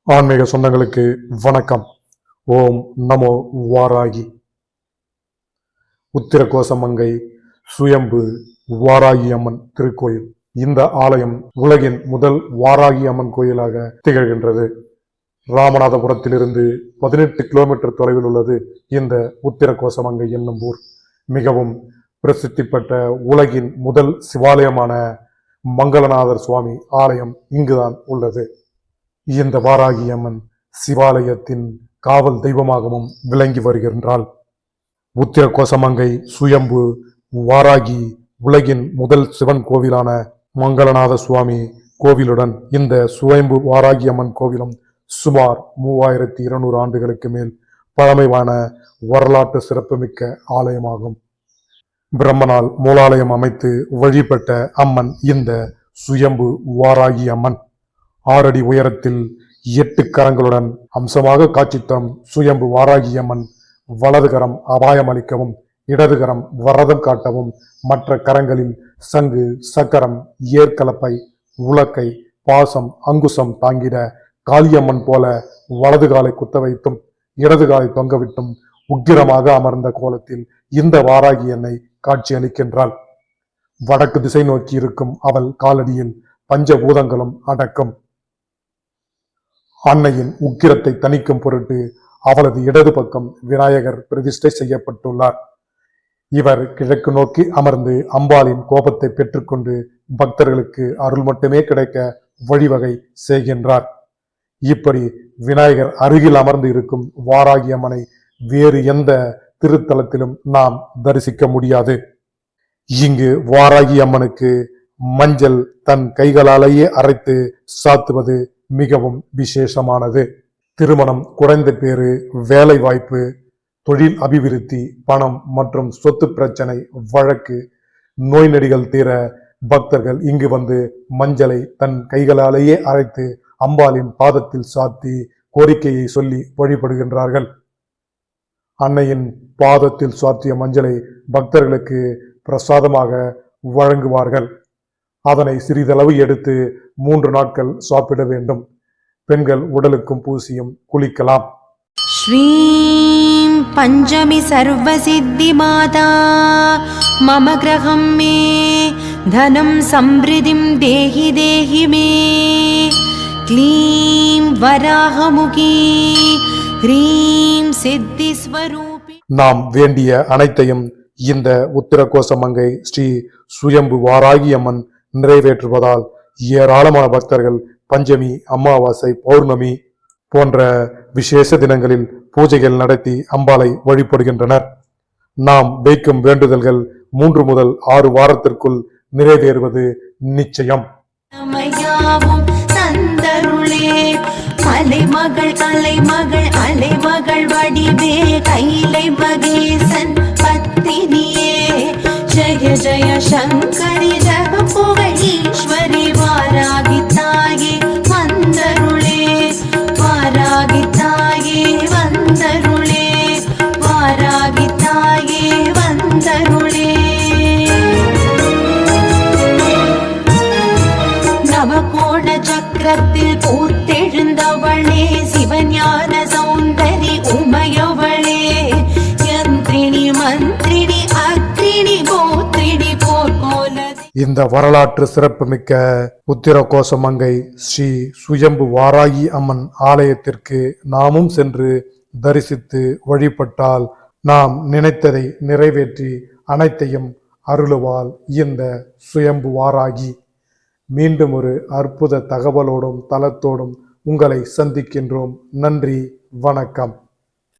ஆன்மீக சொந்தங்களுக்கு வணக்கம். ஓம் நமோ வாராகி. உத்திரகோசமங்கை சுயம்பு வாராகி அம்மன் திருக்கோயில். இந்த ஆலயம் உலகின் முதல் வாராகி அம்மன் கோயிலாக திகழ்கின்றது. ராமநாதபுரத்திலிருந்து 18 கிலோமீட்டர் தொலைவில் உள்ளது இந்த உத்திரகோசமங்கை என்னும் ஊர். மிகவும் பிரசித்தி பெற்ற உலகின் முதல் சிவாலயமான மங்களநாதர் சுவாமி ஆலயம் இங்குதான் உள்ளது. இந்த வாராகி அம்மன் சிவாலயத்தின் காவல் தெய்வமாகவும் விளங்கி வருகின்றாள். உத்திரகோசமங்கை சுயம்பு வாராகி உலகின் முதல் சிவன் கோவிலான மங்களநாத சுவாமி கோவிலுடன் இந்த சுயம்பு வாராகி அம்மன் கோவிலும் சுமார் 3200 ஆண்டுகளுக்கு மேல் பழமையான வரலாற்று சிறப்புமிக்க ஆலயமாகும். பிரம்மனால் மூலாலயம் அமைத்து வழிபட்ட அம்மன் இந்த சுயம்பு வாராகி அம்மன். 6 அடி உயரத்தில் 8 கரங்களுடன் அம்சமாக காட்சி தரும் சுயம்பு வாராகி அம்மன் வலது கரம் அபாயம் அளிக்கவும், இடதுகரம் வரதம் காட்டவும், மற்ற கரங்களில் சங்கு, சக்கரம், ஏற்கலப்பை, உலக்கை, பாசம், அங்குசம் தாங்கிட காளியம்மன் போல வலது காலை குத்த வைத்தும் இடது காலை தொங்கவிட்டும் உக்கிரமாக அமர்ந்த கோலத்தில் இந்த வாராகி அன்னை காட்சி அளிக்கின்றாள். வடக்கு திசை நோக்கி இருக்கும் அவள் காலடியில் பஞ்சபூதங்களும் அடக்கும். அன்னையின் உக்கிரத்தை தணிக்கும் பொருட்டு அவளது இடது பக்கம் விநாயகர் பிரதிஷ்டை செய்யப்பட்டுள்ளார். இவர் கிழக்கு நோக்கி அமர்ந்து அம்பாளின் கோபத்தை பெற்றுக்கொண்டு பக்தர்களுக்கு அருள் மட்டுமே கிடைக்க வழிவகை செய்கின்றார். இப்படி விநாயகர் அருகில் அமர்ந்து இருக்கும் வாராகி அம்மனை வேறு எந்த திருத்தலத்திலும் நாம் தரிசிக்க முடியாது. இங்கு வாராகி அம்மனுக்கு மஞ்சள் தன் கைகளாலேயே அரைத்து சாத்துவது மிகவும் விசேஷமானது. திருமணம், குறைந்த பேரு, வேலை வாய்ப்பு, தொழில் அபிவிருத்தி, பணம் மற்றும் சொத்து பிரச்சனை, வழக்கு, நோய் நொடிகள் தீர பக்தர்கள் இங்கு வந்து மஞ்சளை தன் கைகளாலேயே அரைத்து அம்பாளின் பாதத்தில் சாத்தி கோரிக்கையை சொல்லி வழிபடுகின்றார்கள். அன்னையின் பாதத்தில் சாத்திய மஞ்சளை பக்தர்களுக்கு பிரசாதமாக வழங்குவார்கள். அதனை சிறிதளவு எடுத்து 3 நாட்கள் சாப்பிட வேண்டும். பெண்கள் உடலுக்கும் பூசியும் குளிக்கலாம். ஸ்ரீம் பஞ்சமி சர்வ சித்தி மாதா மம கிரகம் மே தனம் சம்ரிதிம் தேஹி தேஹி மே க்ளீம் வராஹமுகி ஹ்ரீம் சித்தி ஸ்வரூபி. நாம் வேண்டிய அனைத்தையும் இந்த உத்திரகோசமங்கை ஸ்ரீ சுயம்பு வாராகி அம்மன் நிறைவேற்றுவதால் ஏராளமான பக்தர்கள் பஞ்சமி, அமாவாசை, பௌர்ணமி போன்ற விசேஷ தினங்களில் பூஜைகள் நடத்தி அம்பாளை வழிபடுகின்றனர். நாம் வைக்கும் வேண்டுதல்கள் 3 முதல் 6 வாரத்திற்குள் நிறைவேறுவது நிச்சயம். அலைமகள் அலைமகள் அலைமகள் வடிவே கைலை மகேசன் பத்தினியே ஜெய ஜெய சங்கரி ஜக புகழீஸ்வரி வாராகி தாயே வந்தருளே வாராகி தாயே வந்தருளே வாராகி தாயே வந்தருளே. நவகோண சக்கரத்தில் பூத்தெழுந்தவளே சிவஞான சௌந்தரி உமையவளே யந்திரிணி மந்திரிணி அக்ரிணி போத்ரிணி போர்கோல. இந்த வரலாற்று சிறப்புமிக்க உத்திரகோசமங்கை ஸ்ரீ சுயம்பு வாராகி அம்மன் ஆலயத்திற்கு நாமும் சென்று தரிசித்து வழிபட்டால் நாம் நினைத்ததை நிறைவேற்றி அனைத்தையும் அருளுவாள் இந்த சுயம்பு வாராகி. மீண்டும் ஒரு அற்புத தகவலோடும் தலத்தோடும் உங்களை சந்திக்கின்றோம். நன்றி, வணக்கம்.